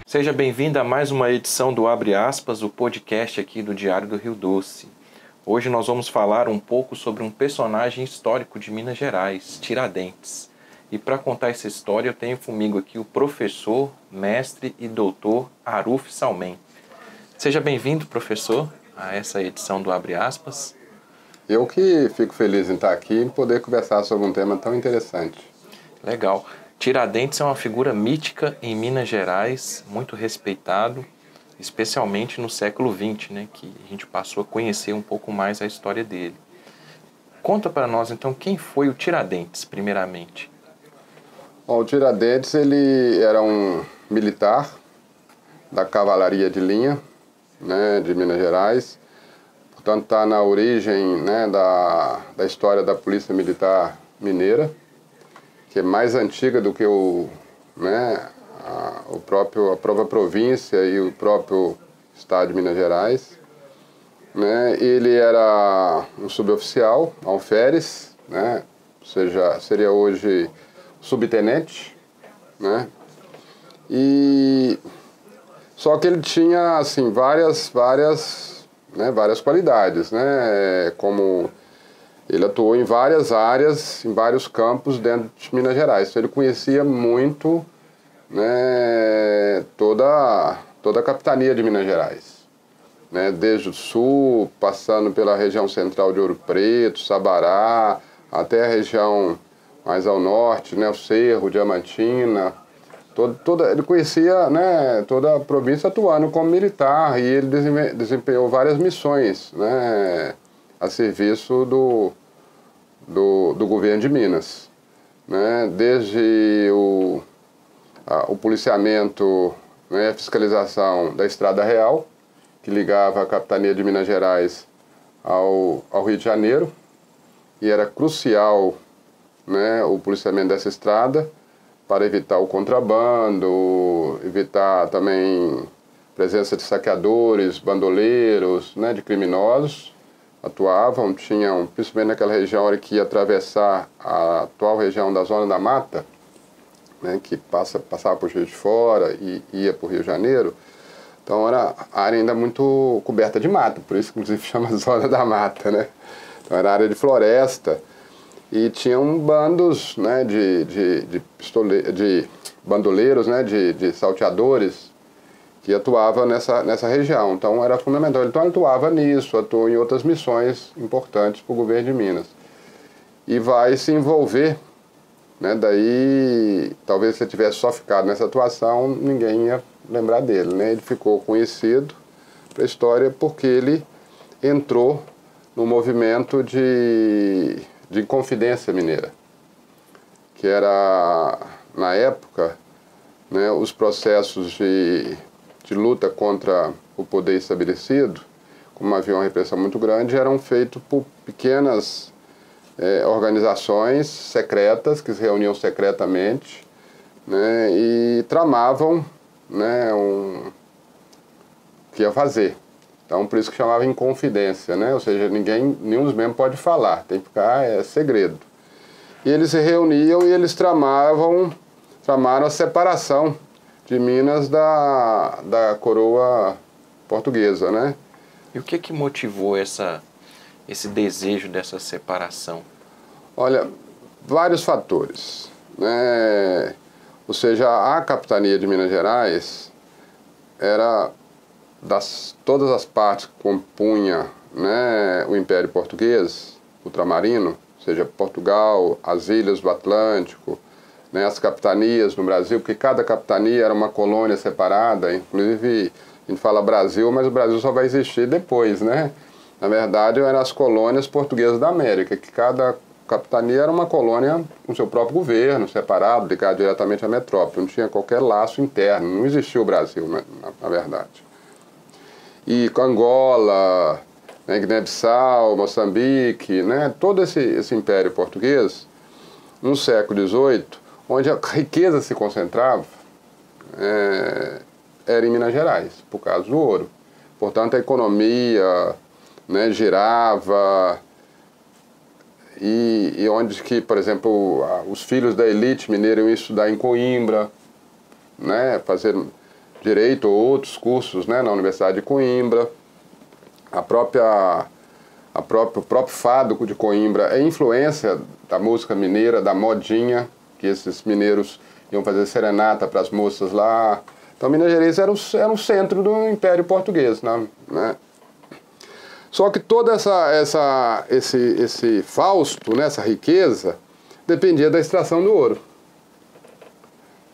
Seja bem-vindo a mais uma edição do Abre Aspas, o podcast aqui do Diário do Rio Doce. Hoje nós vamos falar um pouco sobre um personagem histórico de Minas Gerais, Tiradentes. E para contar essa história eu tenho comigo aqui o professor, mestre e doutor Aruf Salmen. Seja bem-vindo, professor, a essa edição do Abre Aspas. Eu que fico feliz em estar aqui e poder conversar sobre um tema tão interessante. Legal. Tiradentes é uma figura mítica em Minas Gerais, muito respeitado, especialmente no século XX, né, que a gente passou a conhecer um pouco mais a história dele. Conta para nós, então, quem foi o Tiradentes, primeiramente? Bom, o Tiradentes ele era um militar da Cavalaria de Linha, né, de Minas Gerais. Portanto, está na origem, né, da história da Polícia Militar Mineira, que é mais antiga do que a própria província e o próprio estado de Minas Gerais. Né? Ele era um suboficial, alferes, né? Ou seja, seria hoje subtenente, né? Só que ele tinha assim várias qualidades, né? Como ele atuou em várias áreas, em vários campos dentro de Minas Gerais. Então ele conhecia muito, né, toda a capitania de Minas Gerais, né, desde o sul, passando pela região central de Ouro Preto, Sabará, até a região mais ao norte, né, o Cerro, Diamantina. Ele conhecia, né, toda a província atuando como militar, e ele desempenhou várias missões, né, a serviço do governo de Minas, né? Desde o policiamento, né, a fiscalização da Estrada Real, que ligava a capitania de Minas Gerais ao Rio de Janeiro, e era crucial, né, o policiamento dessa estrada para evitar o contrabando, evitar também presença de saqueadores, bandoleiros, né, de criminosos. Atuavam, tinham, principalmente naquela região hora que ia atravessar a atual região da Zona da Mata, né, que passava por Juiz de Fora e ia para o Rio de Janeiro. Então era a área ainda muito coberta de mata, por isso inclusive chama Zona da Mata, né? Então era área de floresta e tinham bandos, né, de bandoleiros, né, de salteadores, que atuava nessa região. Então era fundamental. Então ele atuava nisso, atuou em outras missões importantes para o governo de Minas. E vai se envolver, né, daí talvez se ele tivesse só ficado nessa atuação, ninguém ia lembrar dele, né? Ele ficou conhecido para a história porque ele entrou no movimento de Inconfidência Mineira, que era, na época, né, os processos de luta contra o poder estabelecido, como havia uma repressão muito grande, eram feitos por pequenas organizações secretas, que se reuniam secretamente, né, e tramavam, né, o que ia fazer. Então, por isso que chamava Inconfidência, né? Ou seja, nenhum dos membros pode falar, tem que ficar segredo. E eles se reuniam e eles tramaram a separação de Minas da coroa portuguesa, né? E o que motivou esse desejo dessa separação? Olha, vários fatores, né? Ou seja, a capitania de Minas Gerais era todas as partes que compunha, né, o Império Português, ultramarino, ou seja, Portugal, as ilhas do Atlântico, né, as capitanias no Brasil, porque cada capitania era uma colônia separada. Inclusive a gente fala Brasil, mas o Brasil só vai existir depois, né? Na verdade eram as colônias portuguesas da América, que cada capitania era uma colônia com seu próprio governo, separado, ligado diretamente à metrópole, não tinha qualquer laço interno, não existia o Brasil, né, na verdade. E Angola, né, Guiné-Bissau, Moçambique, né, todo esse império português, no século XVIII, onde a riqueza se concentrava, era em Minas Gerais, por causa do ouro. Portanto, a economia, né, girava, e onde que, por exemplo, os filhos da elite mineira iam estudar em Coimbra, né, fazer Direito ou outros cursos, né, na Universidade de Coimbra. O próprio fado de Coimbra é influência da música mineira, da modinha, que esses mineiros iam fazer serenata para as moças lá. Então, Minas Gerais era um centro do Império Português, né? Só que todo esse fausto, né, essa riqueza, dependia da extração do ouro.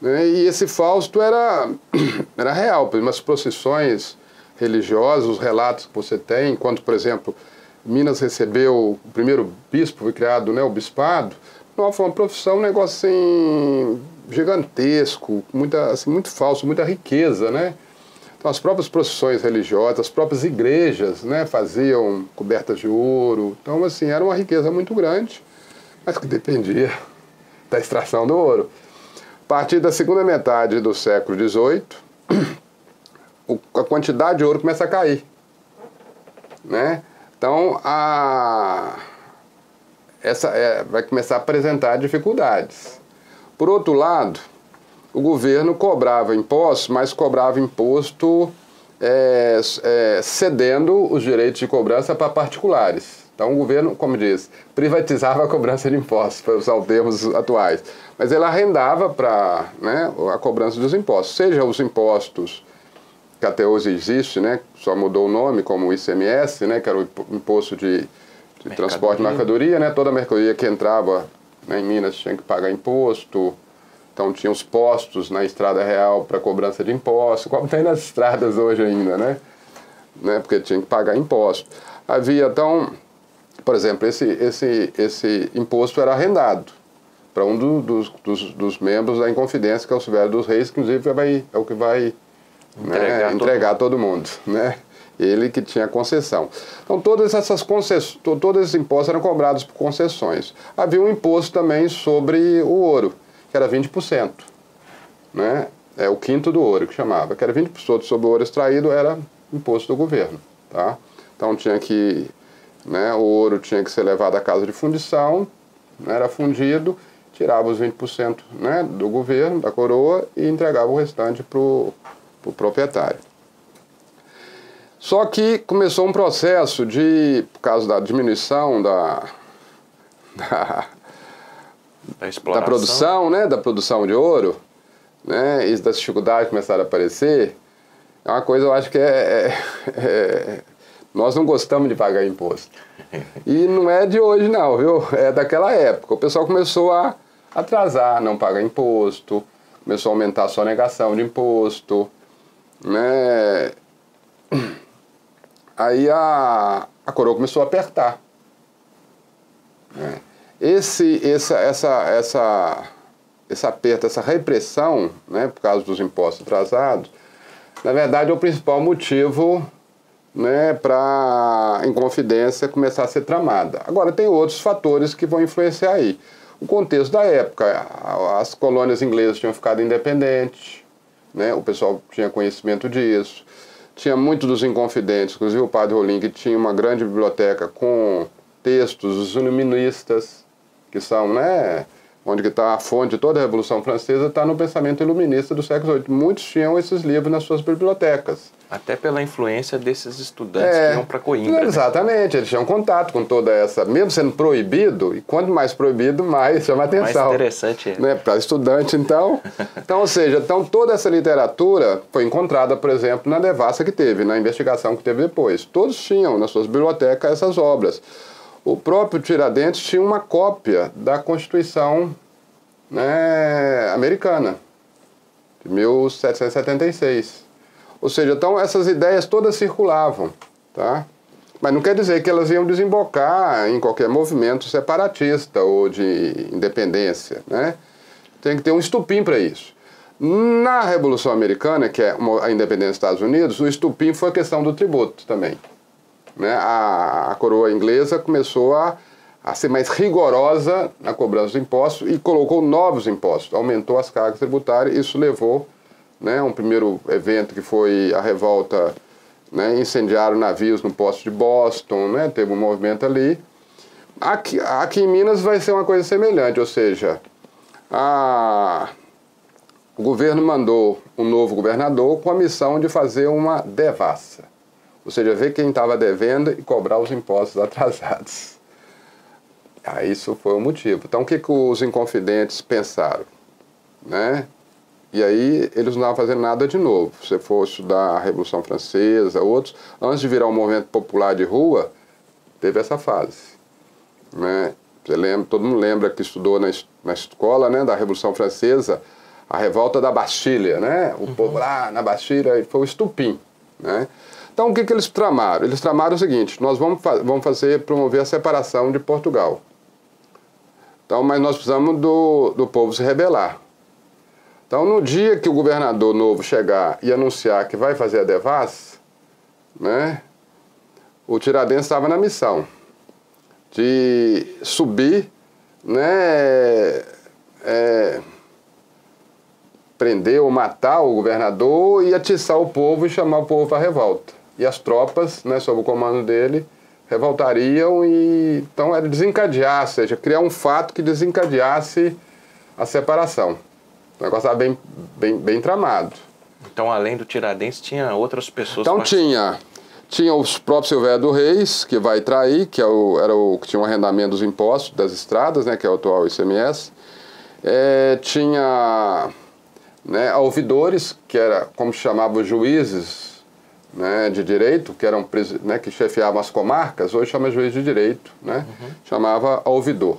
Né? E esse fausto era real, por exemplo, as procissões religiosas, os relatos que você tem, enquanto, por exemplo, Minas recebeu o primeiro bispo, foi criado, né, o bispado, foi uma profissão, um negócio assim, gigantesco, muito falso, muita riqueza, né? Então, as próprias procissões religiosas, as próprias igrejas, né, faziam cobertas de ouro. Então, assim, era uma riqueza muito grande, mas que dependia da extração do ouro. A partir da segunda metade do século XVIII, a quantidade de ouro começa a cair, né? Então, vai começar a apresentar dificuldades. Por outro lado, o governo cobrava impostos, mas cobrava imposto cedendo os direitos de cobrança para particulares. Então o governo, como diz, privatizava a cobrança de impostos, para usar os termos atuais. Mas ele arrendava para, né, a cobrança dos impostos, seja os impostos que até hoje existe, né, só mudou o nome, como o ICMS, né, que era o imposto de transporte de mercadoria, né, toda mercadoria que entrava, né, em Minas tinha que pagar imposto. Então tinha os postos na Estrada Real para cobrança de impostos, como tem nas estradas hoje ainda, né? Porque tinha que pagar imposto. Havia, então, por exemplo, esse imposto era arrendado para um dos membros da Inconfidência, que é o Silvério dos Reis, que inclusive é o que vai entregar todo mundo, né? Ele que tinha concessão. Então todas essas concessões, todos esses impostos eram cobrados por concessões. Havia um imposto também sobre o ouro, que era 20%, né? É o quinto do ouro que chamava, que era 20% sobre o ouro extraído, era imposto do governo, tá? Então tinha que, né, o ouro tinha que ser levado à casa de fundição, né, era fundido, tirava os 20%, né, do governo, da coroa, e entregava o restante para o proprietário. Só que começou um processo por causa da diminuição da produção, né, da produção de ouro, né, e das dificuldades começaram a aparecer. É uma coisa, eu acho que nós não gostamos de pagar imposto. E não é de hoje não, viu? É daquela época. O pessoal começou a atrasar, não pagar imposto, começou a aumentar a sonegação de imposto, né? Aí a coroa começou a apertar, né? Esse aperto, essa repressão, né, por causa dos impostos atrasados, na verdade é o principal motivo, né, para a Inconfidência começar a ser tramada. Agora tem outros fatores que vão influenciar aí. O contexto da época, as colônias inglesas tinham ficado independentes, né, o pessoal tinha conhecimento disso. Tinha muitos dos inconfidentes, inclusive o padre Rolim, que tinha uma grande biblioteca com textos dos iluministas, que são, né, onde está a fonte de toda a Revolução Francesa, está no pensamento iluminista do século XVIII. Muitos tinham esses livros nas suas bibliotecas. Até pela influência desses estudantes que iam para Coimbra. Exatamente, né? Eles tinham contato com toda essa, mesmo sendo proibido, e quanto mais proibido, mais chama atenção. Mais interessante é. Né? Para estudante, então. Ou seja, toda essa literatura foi encontrada, por exemplo, na devassa que teve, na investigação que teve depois. Todos tinham nas suas bibliotecas essas obras. O próprio Tiradentes tinha uma cópia da Constituição, né, americana, de 1776. Ou seja, então essas ideias todas circulavam, tá? Mas não quer dizer que elas iam desembocar em qualquer movimento separatista ou de independência, né? Tem que ter um estupim para isso. Na Revolução Americana, que é a independência dos Estados Unidos, o estupim foi a questão do tributo também. Né? A coroa inglesa começou a ser mais rigorosa na cobrança dos impostos e colocou novos impostos, aumentou as cargas tributárias. Isso levou, né, um primeiro evento que foi a revolta, né, incendiaram navios no porto de Boston, né, teve um movimento ali. Aqui em Minas vai ser uma coisa semelhante, ou seja, o governo mandou um novo governador com a missão de fazer uma devassa, ou seja, ver quem estava devendo e cobrar os impostos atrasados. Aí isso foi o motivo. Então o que os inconfidentes pensaram? Né? E aí eles não estavam fazendo nada de novo. Se você for estudar a Revolução Francesa, outros, antes de virar um movimento popular de rua, teve essa fase. Né? Você lembra, todo mundo lembra que estudou na escola, né, da Revolução Francesa, a revolta da Bastilha, né? O povo lá na Bastilha, foi o estupim. Né? Então o que eles tramaram? Eles tramaram o seguinte: nós vamos promover a separação de Portugal. Então, mas nós precisamos do povo se rebelar. Então, no dia que o governador novo chegar e anunciar que vai fazer a devassa, né, o Tiradentes estava na missão de subir, né, prender ou matar o governador e atiçar o povo e chamar o povo para a revolta. E as tropas, né, sob o comando dele, revoltariam e então era desencadear, ou seja, criar um fato que desencadeasse a separação. O negócio estava bem tramado. Então, além do Tiradentes, tinha outras pessoas... Então tinha os próprios Silvério do Reis, que vai trair, que era o que tinha o arrendamento dos impostos das estradas, né, que é o atual ICMS. Tinha, né, ouvidores, que era como se chamavam os juízes, né, de direito, que eram, né, que chefiavam as comarcas, hoje chama juiz de direito, né, chamava ouvidor.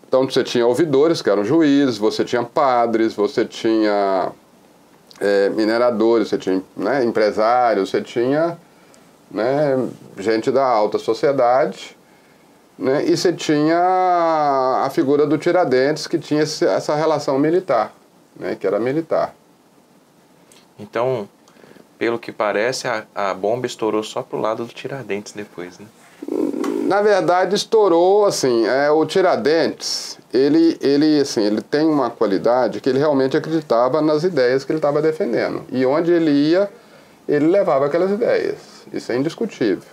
Então você tinha ouvidores, que eram juízes, você tinha padres, você tinha mineradores, você tinha, né, empresários, você tinha, né, gente da alta sociedade, né, e você tinha a figura do Tiradentes, que tinha essa relação militar, né, que era militar. Então, pelo que parece, a bomba estourou só pro lado do Tiradentes depois, né? Na verdade, estourou, assim, o Tiradentes, ele tem uma qualidade que ele realmente acreditava nas ideias que ele estava defendendo. E onde ele ia, ele levava aquelas ideias. Isso é indiscutível.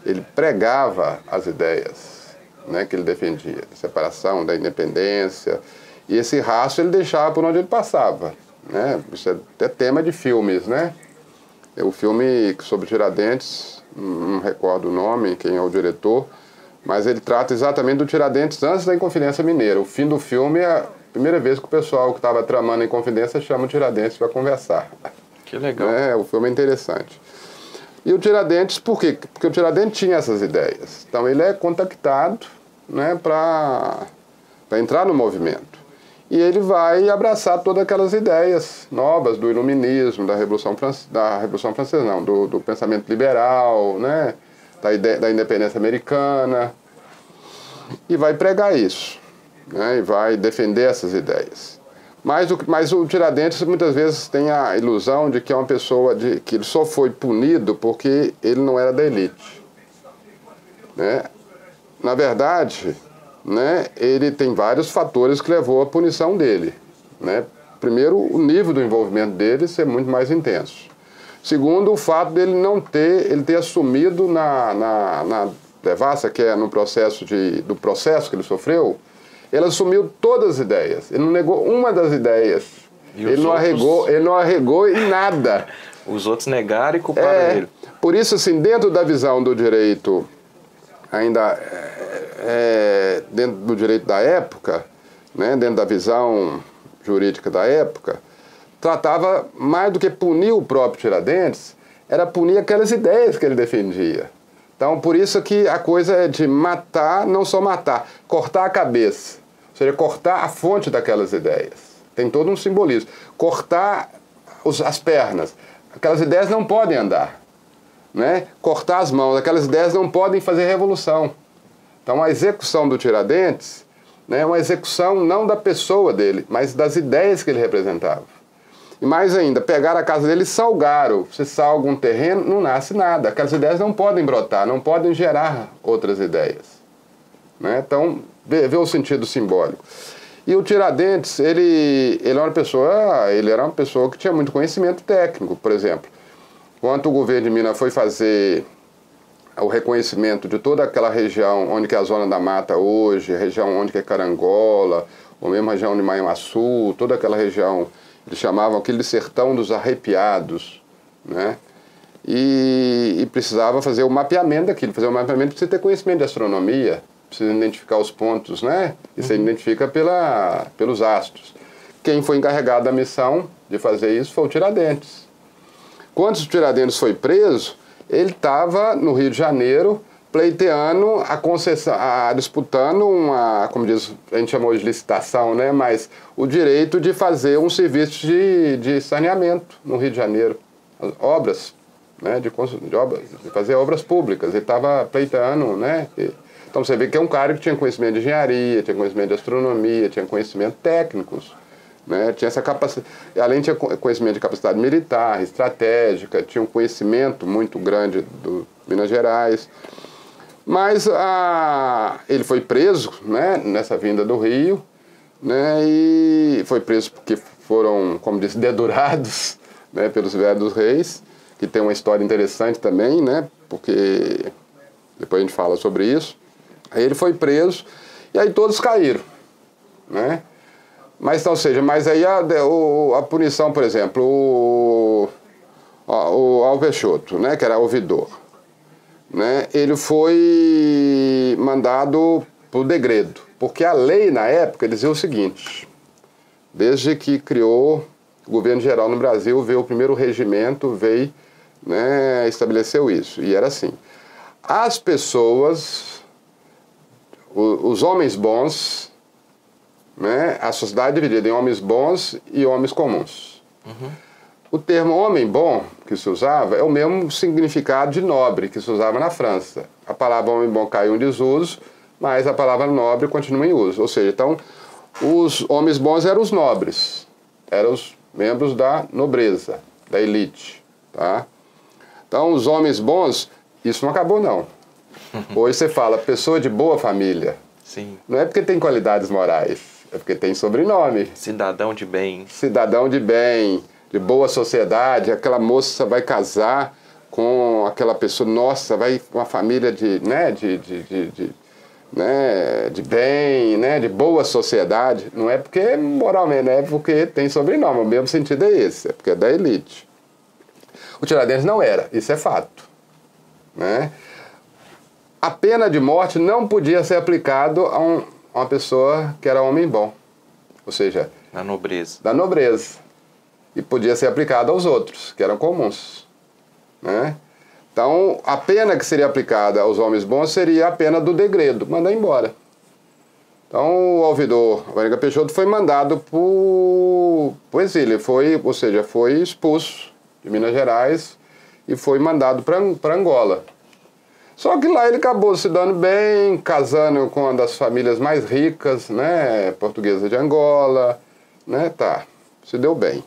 Ele pregava as ideias, né, que ele defendia. A separação, da independência. E esse rastro ele deixava por onde ele passava. Né? Isso é até tema de filmes, né? O filme sobre Tiradentes, não recordo o nome, quem é o diretor, mas ele trata exatamente do Tiradentes antes da Inconfidência Mineira. O fim do filme é a primeira vez que o pessoal que estava tramando a Inconfidência chama o Tiradentes para conversar. Que legal. O filme é interessante. E o Tiradentes, por quê? Porque o Tiradentes tinha essas ideias. Então ele é contactado, né, para entrar no movimento. E ele vai abraçar todas aquelas ideias novas do iluminismo, da Revolução Francesa, não, do pensamento liberal, né, da independência americana, e vai pregar isso, né, e vai defender essas ideias. Mas o Tiradentes muitas vezes tem a ilusão de que é uma pessoa que ele só foi punido porque ele não era da elite. Né? Na verdade, né, ele tem vários fatores que levou à punição dele. Né? Primeiro, o nível do envolvimento dele ser muito mais intenso. Segundo, o fato dele ele ter assumido na devassa, que é no processo do processo que ele sofreu, ele assumiu todas as ideias. Ele não negou uma das ideias. Ele não arregou em nada. Os outros negaram e culparam ele. Por isso, assim, dentro da visão do direito, ainda dentro do direito da época, né, dentro da visão jurídica da época, tratava mais do que punir o próprio Tiradentes, era punir aquelas ideias que ele defendia. Então, por isso que a coisa é de matar, não só matar, cortar a cabeça. Ou seja, cortar a fonte daquelas ideias. Tem todo um simbolismo. Cortar as pernas. Aquelas ideias não podem andar. Né? Cortar as mãos. Aquelas ideias não podem fazer revolução. Então, a execução do Tiradentes, né, é uma execução não da pessoa dele, mas das ideias que ele representava. E mais ainda, pegaram a casa dele e salgaram. Você salga um terreno, não nasce nada. Aquelas ideias não podem brotar, não podem gerar outras ideias. Né? Então, vê o sentido simbólico. E o Tiradentes, ele era uma pessoa que tinha muito conhecimento técnico, por exemplo. Quando o governo de Minas foi fazer o reconhecimento de toda aquela região onde que é a Zona da Mata hoje, a região onde que é Carangola, ou mesmo a região de Manhuaçu, toda aquela região, eles chamavam aquele de Sertão dos Arrepiados, né? E precisava fazer o mapeamento daquilo. Fazer o mapeamento precisa ter conhecimento de astronomia, precisa identificar os pontos, né? E você identifica pelos astros. Quem foi encarregado da missão de fazer isso foi o Tiradentes. Quando o Tiradentes foi preso, ele estava no Rio de Janeiro pleiteando a concessão, disputando uma, como diz, a gente chamou de licitação, né? Mas o direito de fazer um serviço de saneamento no Rio de Janeiro. Obras, né? De fazer obras públicas. Ele estava pleiteando, né? Então você vê que é um cara que tinha conhecimento de engenharia, tinha conhecimento de astronomia, tinha conhecimento técnicos. Né? Tinha essa capacidade, além tinha conhecimento de capacidade militar, estratégica, tinha um conhecimento muito grande do Minas Gerais. Mas ele foi preso, né, nessa vinda do Rio, né, e foi preso porque foram, como disse, dedurados, né, pelos velhos dos reis, que tem uma história interessante também, né, porque depois a gente fala sobre isso. Aí ele foi preso e aí todos caíram, né? Mas, ou seja, mas aí a punição, por exemplo, o Alveixoto, né, que era ouvidor, né, ele foi mandado por degredo, porque a lei na época dizia o seguinte: desde que criou o governo geral no Brasil, veio o primeiro regimento, veio, né, estabeleceu isso, e era assim: as pessoas, os homens bons, né, a sociedade é dividida em homens bons e homens comuns. Uhum. O termo homem bom que se usava é o mesmo significado de nobre que se usava na França. A palavra homem bom caiu em desuso, mas a palavra nobre continua em uso. Ou seja, então, os homens bons eram os nobres, eram os membros da nobreza, da elite. Tá? Então, os homens bons, isso não acabou não. Hoje você fala pessoa de boa família. Sim. Não é porque tem qualidades morais. É porque tem sobrenome. Cidadão de bem. Cidadão de bem, de boa sociedade. Aquela moça vai casar com aquela pessoa, nossa, vai uma família de bem, né, de boa sociedade. Não é porque moralmente, é porque tem sobrenome. O mesmo sentido é esse, é porque é da elite. O Tiradentes não era, isso é fato. Né? A pena de morte não podia ser aplicada a uma pessoa que era homem bom, ou seja, da nobreza. Da nobreza. E podia ser aplicada aos outros, que eram comuns. Né? Então, a pena que seria aplicada aos homens bons seria a pena do degredo, mandar embora. Então, o ouvidor Alvarenga Peixoto foi mandado para o exílio, ou seja, foi expulso de Minas Gerais e foi mandado para Angola. Só que lá ele acabou se dando bem, casando com uma das famílias mais ricas, né, portuguesa de Angola, né, tá, se deu bem.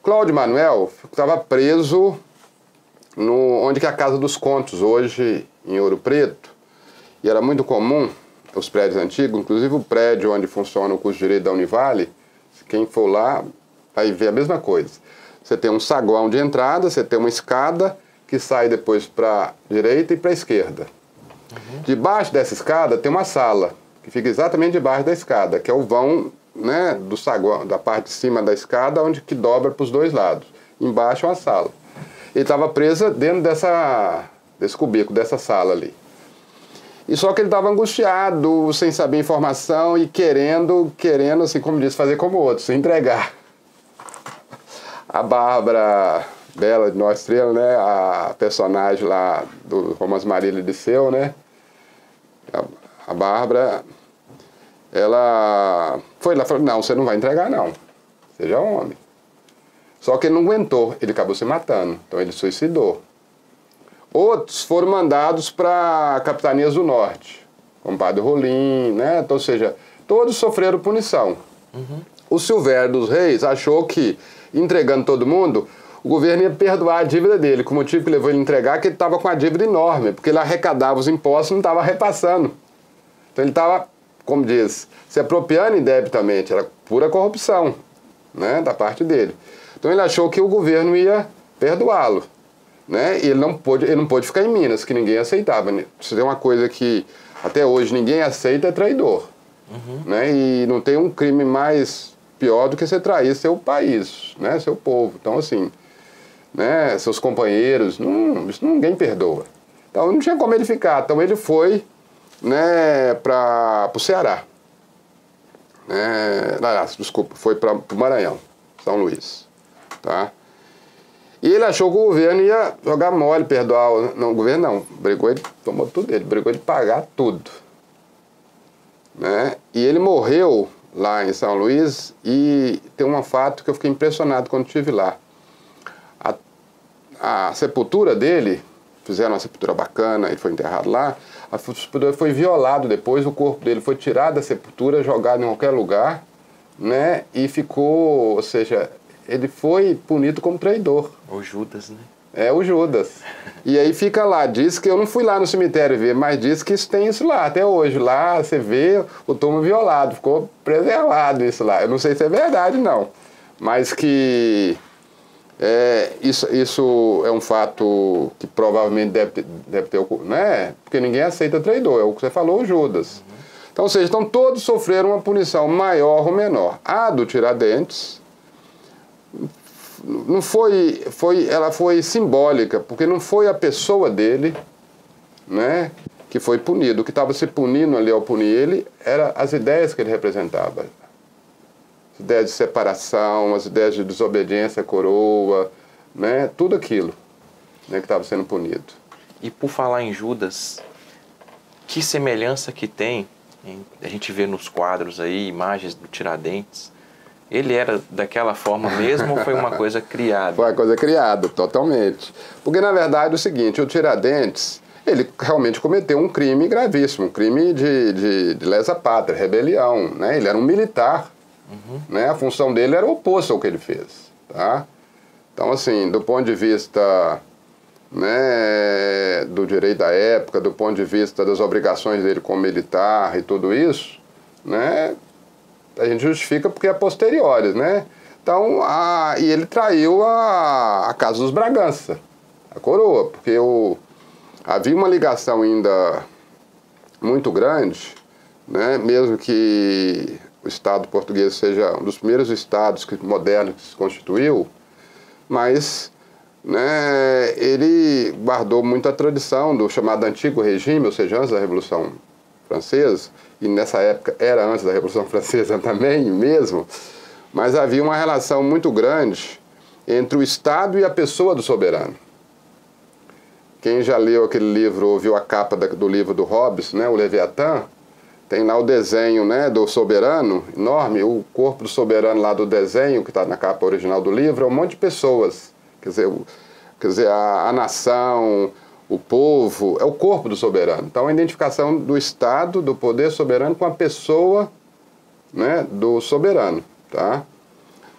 Cláudio Manuel estava preso onde que é a Casa dos Contos, hoje em Ouro Preto, e era muito comum, os prédios antigos, inclusive o prédio onde funciona o curso de Direito da Univale, quem for lá vai ver a mesma coisa. Você tem um saguão de entrada, você tem uma escada, que sai depois para a direita e para a esquerda. Uhum. Debaixo dessa escada tem uma sala, que fica exatamente debaixo da escada, que é o vão, né, do saguão, da parte de cima da escada, onde que dobra para os dois lados. Embaixo é uma sala. Ele estava preso dentro desse cubículo, dessa sala ali. E só que ele estava angustiado, sem saber informação e querendo, assim, como diz, fazer como outros, se entregar. A Bárbara Bela de Nó Estrela, né, a personagem lá do Romance Marília e Odisseu, né, a Bárbara, ela foi lá e falou: não, você não vai entregar não, seja homem. Só que ele não aguentou, ele acabou se matando, então ele suicidou. Outros foram mandados para capitanias do norte, como Padre Rolim, né, então, ou seja, todos sofreram punição. Uhum. O Silvério dos Reis achou que, entregando todo mundo, o governo ia perdoar a dívida dele, com o motivo que levou ele a entregar, que ele estava com a dívida enorme, porque ele arrecadava os impostos e não estava repassando. Então ele estava, como diz, se apropriando indebitamente, era pura corrupção, né, da parte dele. Então ele achou que o governo ia perdoá-lo. né? E ele não pôde ficar em Minas, que ninguém aceitava. Se tem uma coisa que até hoje ninguém aceita, é traidor. Né? E não tem um crime mais pior do que você trair seu país, né? Seu povo. Então, assim, né? Seus companheiros, isso ninguém perdoa. Então, não tinha como ele ficar. Então, ele foi, né, para o Ceará. Desculpa, foi para o Maranhão, São Luís. Tá? E ele achou que o governo ia jogar mole, perdoar. Não, o governo não. Brigou, ele tomou tudo dele. Brigou de pagar tudo. Né? E ele morreu lá em São Luís e tem um fato que eu fiquei impressionado quando estive lá. A sepultura dele, fizeram uma sepultura bacana, ele foi enterrado lá, a sepultura foi violado depois, o corpo dele foi tirado da sepultura, jogado em qualquer lugar, né? E ficou, ou seja, ele foi punido como traidor. O Judas, né? É, o Judas. E aí fica lá, diz que eu não fui lá no cemitério ver, mas diz que isso tem isso lá, até hoje. Lá você vê o túmulo violado, ficou preservado isso lá. Eu não sei se é verdade, não. Mas que isso é um fato que provavelmente deve ter ocorrido, né? Porque ninguém aceita traidor, é o que você falou, o Judas. Então, ou seja, todos sofreram uma punição maior ou menor. A do Tiradentes não ela foi simbólica, porque não foi a pessoa dele, né, que foi punido. O que estava se punindo ali ao punir ele eram as ideias que ele representava. As ideias de separação, as ideias de desobediência à coroa, né, tudo aquilo, né, que estava sendo punido. E por falar em Judas, que semelhança que tem, a gente vê nos quadros aí, imagens do Tiradentes. Ele era daquela forma mesmo ou foi uma coisa criada? Foi uma coisa criada, totalmente. Porque, na verdade, é o seguinte, o Tiradentes, ele realmente cometeu um crime gravíssimo, um crime de lesa pátria, rebelião, né? Ele era um militar, né? A função dele era oposta ao que ele fez, tá? Então, assim, do ponto de vista, né, do direito da época, do ponto de vista das obrigações dele como militar e tudo isso, né? A gente justifica porque é posteriores, né? Então, e ele traiu a casa dos Bragança, a coroa, porque havia uma ligação ainda muito grande, né? Mesmo que o Estado português seja um dos primeiros estados modernos que se constituiu, mas, né, ele guardou muito a tradição do chamado Antigo Regime, ou seja, antes da Revolução Francesa, e nessa época era antes da Revolução Francesa também mesmo, mas havia uma relação muito grande entre o Estado e a pessoa do soberano. Quem já leu aquele livro, ou viu a capa do livro do Hobbes, né, o Leviatã, tem lá o desenho, né, do soberano, enorme, o corpo do soberano lá do desenho, que está na capa original do livro, é um monte de pessoas. Quer dizer a nação, o povo, é o corpo do soberano. Então, a identificação do Estado, do poder soberano, com a pessoa, né, do soberano. Tá?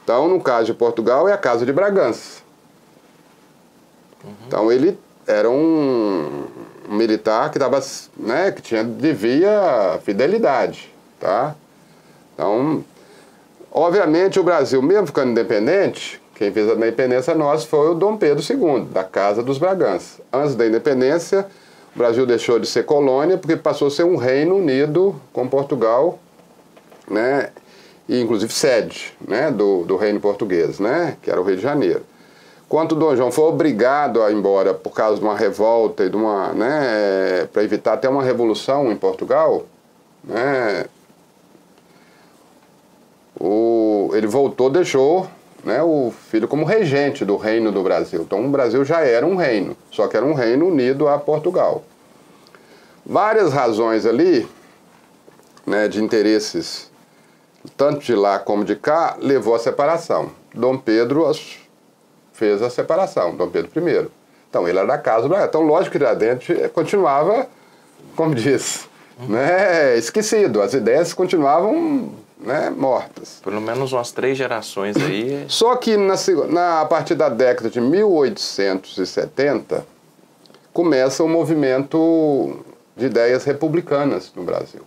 Então, no caso de Portugal, é a Casa de Bragança. Então, ele era um militar que dava, né, que devia fidelidade. Tá? Então, obviamente, o Brasil, mesmo ficando independente, quem fez a independência nossa foi o Dom Pedro II, da Casa dos Bragança. Antes da independência, o Brasil deixou de ser colônia porque passou a ser um reino unido com Portugal, né, e inclusive sede, né, do reino português, né, que era o Rio de Janeiro. Quando o Dom João foi obrigado a ir embora por causa de uma revolta e de uma, né, para evitar até uma revolução em Portugal, né, ele voltou, deixou, né, o filho como regente do reino do Brasil. Então o Brasil já era um reino, só que era um reino unido a Portugal. Várias razões ali, né, de interesses, tanto de lá como de cá, levou à separação. Dom Pedro fez a separação, Dom Pedro I. Então ele era da Casa do Bragança. Então lógico que Tiradentes continuava, como diz, né, esquecido. As ideias continuavam, né, mortas. Pelo menos umas 3 gerações aí. Só que a partir da década de 1870 começa um movimento de ideias republicanas no Brasil.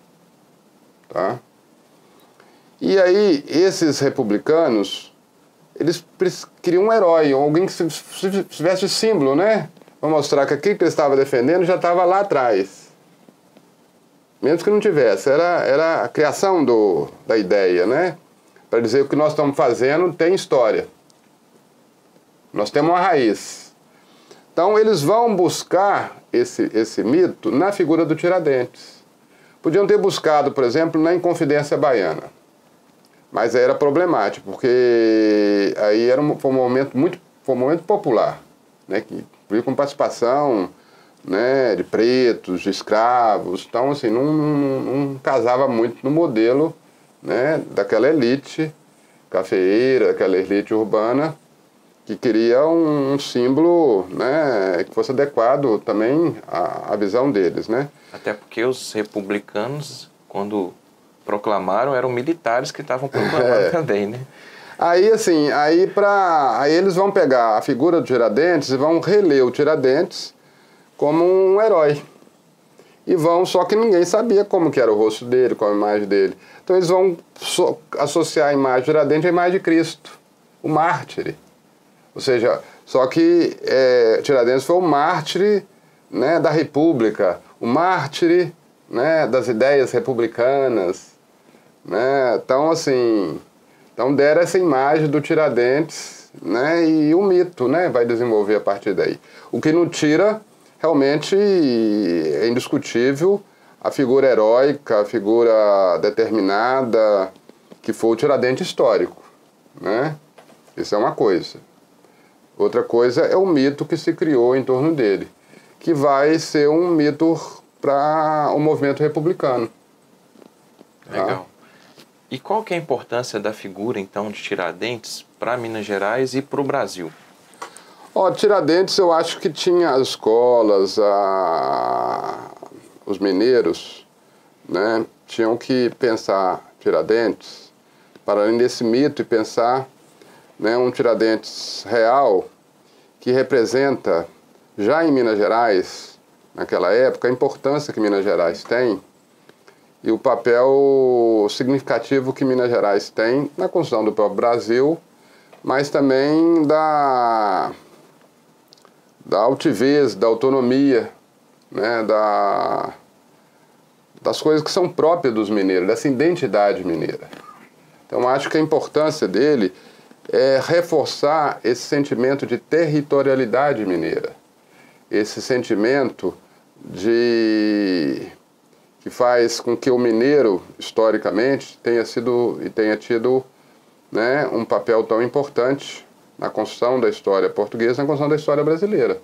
Tá? E aí esses republicanos, eles queriam um herói, alguém que tivesse símbolo, né? Para mostrar que aquilo que ele estava defendendo já estava lá atrás. Mesmo que não tivesse, era a criação da ideia, né? Para dizer que o que nós estamos fazendo tem história. Nós temos uma raiz. Então eles vão buscar esse mito na figura do Tiradentes. Podiam ter buscado, por exemplo, na Inconfidência Baiana. Mas aí era problemático, porque aí foi um momento popular, né? Que veio com participação, né, de pretos, de escravos. Então, assim, não casava muito no modelo, né, daquela elite cafeeira, daquela elite urbana, que queria um símbolo, né, que fosse adequado também à visão deles, né? Até porque os republicanos, quando proclamaram, eram militares que estavam proclamando também, né? Aí, assim, aí eles vão pegar a figura do Tiradentes e vão reler o Tiradentes como um herói. Só que ninguém sabia como que era o rosto dele, qual a imagem dele. Então eles vão associar a imagem de Tiradentes à imagem de Cristo, o mártir. Ou seja, só que Tiradentes foi o mártir, né, da República, o mártir, né, das ideias republicanas, né? Então, assim, deram essa imagem do Tiradentes, né, e o mito, né, vai desenvolver a partir daí. O que não tira, realmente, é indiscutível a figura heróica, a figura determinada, que foi o Tiradentes histórico, né? Isso é uma coisa. Outra coisa é o mito que se criou em torno dele, que vai ser um mito para o movimento republicano. Legal. E qual que é a importância da figura, então, de Tiradentes para Minas Gerais e para o Brasil? Tiradentes, eu acho que tinha as escolas, os mineiros, né, tinham que pensar Tiradentes, para além desse mito, e pensar, né, um Tiradentes real que representa, já em Minas Gerais, naquela época, a importância que Minas Gerais tem e o papel significativo que Minas Gerais tem na construção do próprio Brasil, mas também da altivez, da autonomia, né, das coisas que são próprias dos mineiros, dessa identidade mineira. Então acho que a importância dele é reforçar esse sentimento de territorialidade mineira, esse sentimento que faz com que o mineiro, historicamente, tenha tido, né, um papel tão importante na construção da história portuguesa, na construção da história brasileira.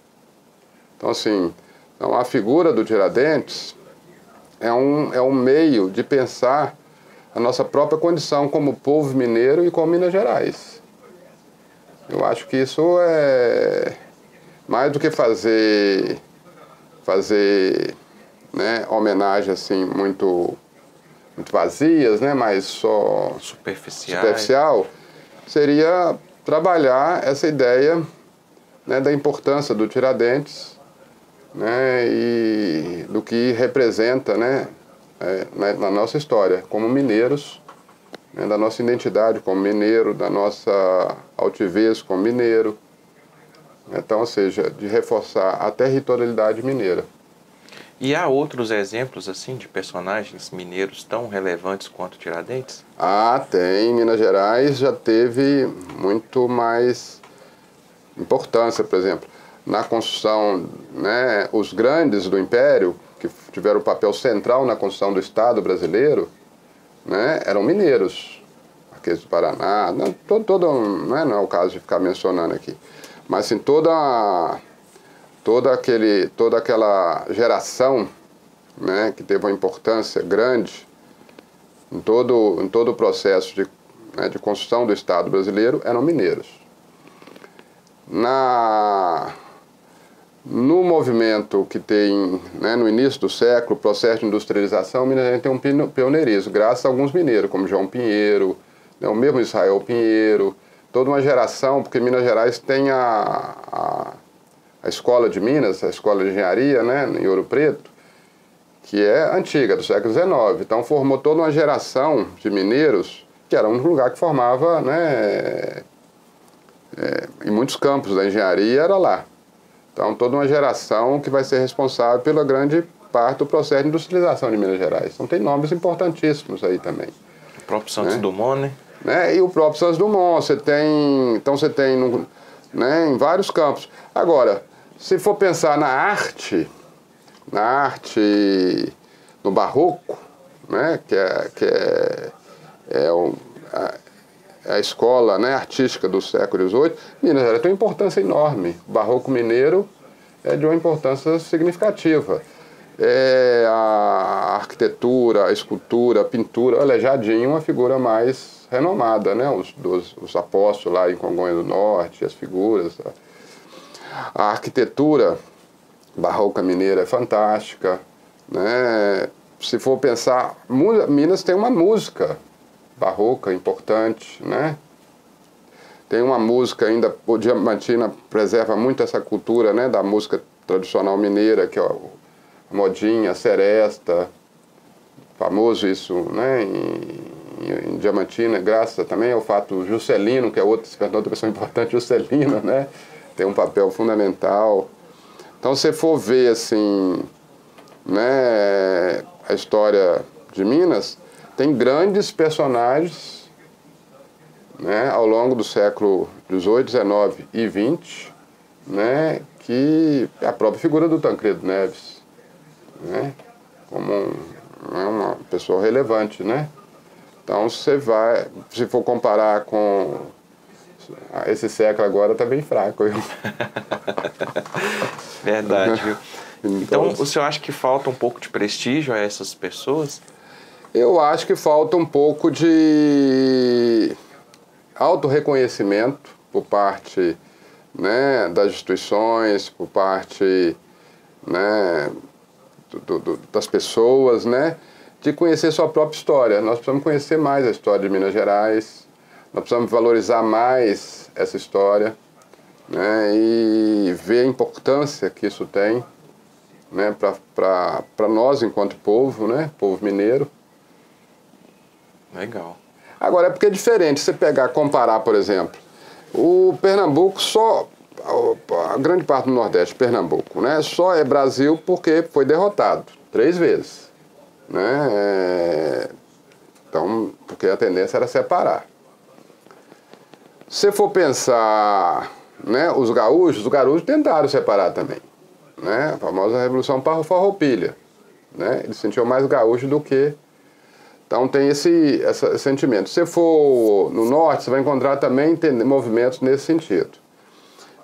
Então, assim, a figura do Tiradentes é um meio de pensar a nossa própria condição como povo mineiro e como Minas Gerais. Eu acho que isso é mais do que fazer né, homenagem assim muito vazias, né, mas só superficial, seria trabalhar essa ideia, né, da importância do Tiradentes, né, e do que representa, né, na nossa história como mineiros, né, da nossa identidade como mineiro, da nossa altivez como mineiro. Então, ou seja, de reforçar a territorialidade mineira. E há outros exemplos, assim, de personagens mineiros tão relevantes quanto Tiradentes? Tem. Minas Gerais já teve muito mais importância, por exemplo, na construção, né, os grandes do Império, que tiveram um papel central na construção do Estado brasileiro, né, eram mineiros. Marquês do Paraná, não é o caso de ficar mencionando aqui. Mas assim, toda aquela geração, né, que teve uma importância grande em todo o processo de construção do Estado brasileiro, eram mineiros. No movimento que tem, né, no início do século, o processo de industrialização, Minas Gerais tem um pioneirismo, graças a alguns mineiros, como João Pinheiro, né, o mesmo Israel Pinheiro, toda uma geração, porque Minas Gerais tem a escola de Minas, a escola de engenharia, né, em Ouro Preto, que é antiga, do século XIX. Então formou toda uma geração de mineiros, que era um lugar que formava, né, em muitos campos da engenharia era lá. Então, toda uma geração que vai ser responsável pela grande parte do processo de industrialização de Minas Gerais. Então, tem nomes importantíssimos aí também. O próprio Santos Dumont, né? E o próprio Santos Dumont. Então, você tem né, em vários campos. Agora, se for pensar na arte no barroco, né, que é a escola, né, artística do século XVIII, Minas Gerais tem uma importância enorme. O barroco mineiro é de uma importância significativa. A arquitetura, a escultura, a pintura, o Aleijadinho, uma figura mais renomada, né? Os apóstolos lá em Congonha do Norte, as figuras. A arquitetura barroca mineira é fantástica, né? Se for pensar, Minas tem uma música barroca importante, né? Tem uma música ainda, o Diamantina preserva muito essa cultura, né, da música tradicional mineira, que é a modinha, a seresta, famoso isso, né, em Diamantina, graças também ao fato Juscelino, que é outra pessoa importante, Juscelino, né, tem um papel fundamental. Então, se for ver, assim, né, a história de Minas, tem grandes personagens, né, ao longo do século XVIII, XIX e XX, né, que é a própria figura do Tancredo Neves, né, como uma pessoa relevante, né. Então, se for comparar com esse século agora, está bem fraco. Verdade, viu? Então, o senhor acha que falta um pouco de prestígio a essas pessoas? Eu acho que falta um pouco de autorreconhecimento por parte, né, das instituições, por parte, né, das pessoas, né, de conhecer sua própria história. Nós precisamos conhecer mais a história de Minas Gerais, nós precisamos valorizar mais essa história, né, e ver a importância que isso tem, né, para nós enquanto povo, né, povo mineiro. Legal. Agora, é porque é diferente, você comparar, por exemplo, o Pernambuco a grande parte do Nordeste, Pernambuco, né, só é Brasil porque foi derrotado 3 vezes, né, então, porque a tendência era separar. Se for pensar, né, os gaúchos tentaram separar também, né, a famosa Revolução Farroupilha, né, eles se sentiam mais gaúchos do que... Então tem esse sentimento. Se for no norte, você vai encontrar também movimentos nesse sentido.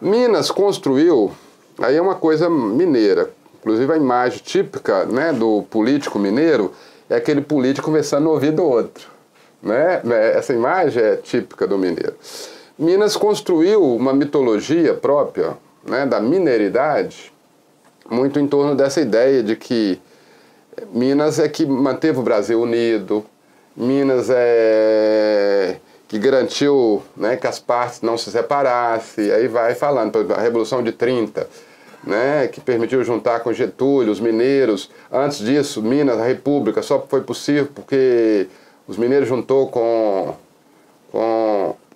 Minas construiu, aí é uma coisa mineira, inclusive a imagem típica, né, do político mineiro é aquele político conversando no ouvido do outro, né? Essa imagem é típica do mineiro. Minas construiu uma mitologia própria, né, da mineridade, muito em torno dessa ideia de que Minas é que manteve o Brasil unido, Minas é que garantiu, né, que as partes não se separassem, aí vai falando, por exemplo, a Revolução de 30, né, que permitiu juntar com Getúlio, os mineiros. Antes disso, Minas, a República, só foi possível porque os mineiros juntou com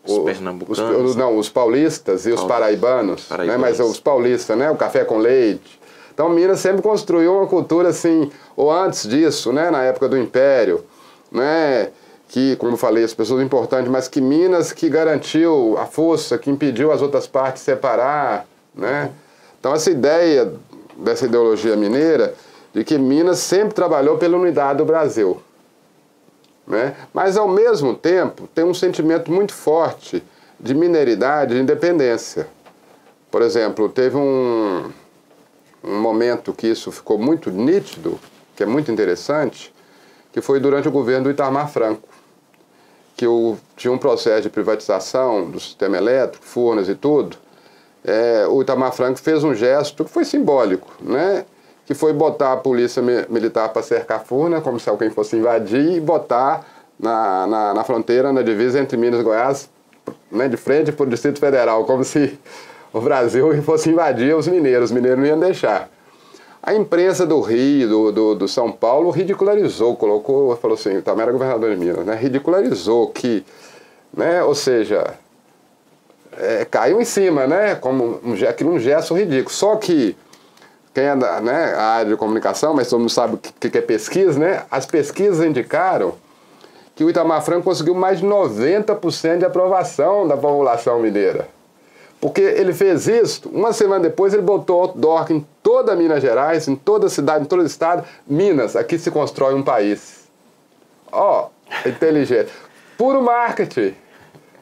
os pernambucanos, os paulistas e os paraibanos, né, mas os paulistas, né, o café com leite. Então, Minas sempre construiu uma cultura assim, ou antes disso, né, na época do Império, né, que, como eu falei, as pessoas importantes, mas que Minas que garantiu a força, que impediu as outras partes separar, né. Então, essa ideia dessa ideologia mineira, de que Minas sempre trabalhou pela unidade do Brasil, né, mas, ao mesmo tempo, tem um sentimento muito forte de mineridade, de independência. Por exemplo, teve um momento que isso ficou muito nítido, que é muito interessante, que foi durante o governo do Itamar Franco, que tinha um processo de privatização do sistema elétrico, Furnas e tudo. O Itamar Franco fez um gesto que foi simbólico, né? Que foi botar a polícia militar para cercar Furnas, como se alguém fosse invadir, e botar na fronteira, na divisa entre Minas e Goiás, né, de frente para o Distrito Federal, como se o Brasil fosse invadir os mineiros não iam deixar. A imprensa do Rio, do São Paulo, ridicularizou, falou assim, também era governador de Minas, né, ridicularizou que, né, ou seja, caiu em cima, né? Como aquilo um gesto ridículo. Só que quem é da, né, a área de comunicação, mas todo mundo sabe o que é pesquisa, né? As pesquisas indicaram que o Itamar Franco conseguiu mais de 90% de aprovação da população mineira. Porque ele fez isso, uma semana depois ele botou outdoor em toda Minas Gerais, em toda cidade, em todo estado. Minas, aqui se constrói um país. Ó, inteligente. Puro marketing.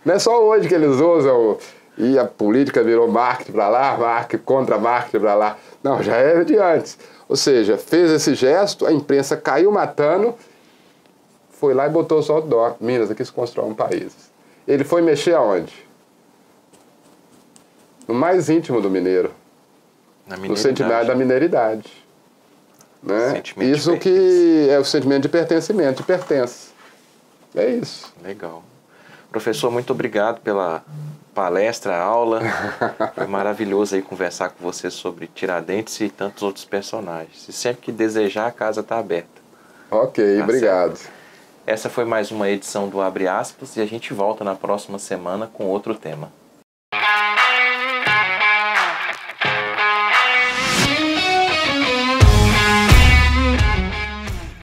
Não é só hoje que eles usam e a política virou marketing para lá, marketing contra marketing para lá. Não, já era de antes. Ou seja, fez esse gesto, a imprensa caiu matando, foi lá e botou só outdoor. Minas, aqui se constrói um país. Ele foi mexer aonde? No mais íntimo do mineiro, no sentimento da mineiridade. Né? Isso que é o sentimento de pertencimento, de pertence. É isso. Legal. Professor, muito obrigado pela palestra, aula. Foi maravilhoso aí conversar com você sobre Tiradentes e tantos outros personagens. E sempre que desejar, a casa está aberta. Ok, obrigado. Certo? Essa foi mais uma edição do Abre Aspas e a gente volta na próxima semana com outro tema.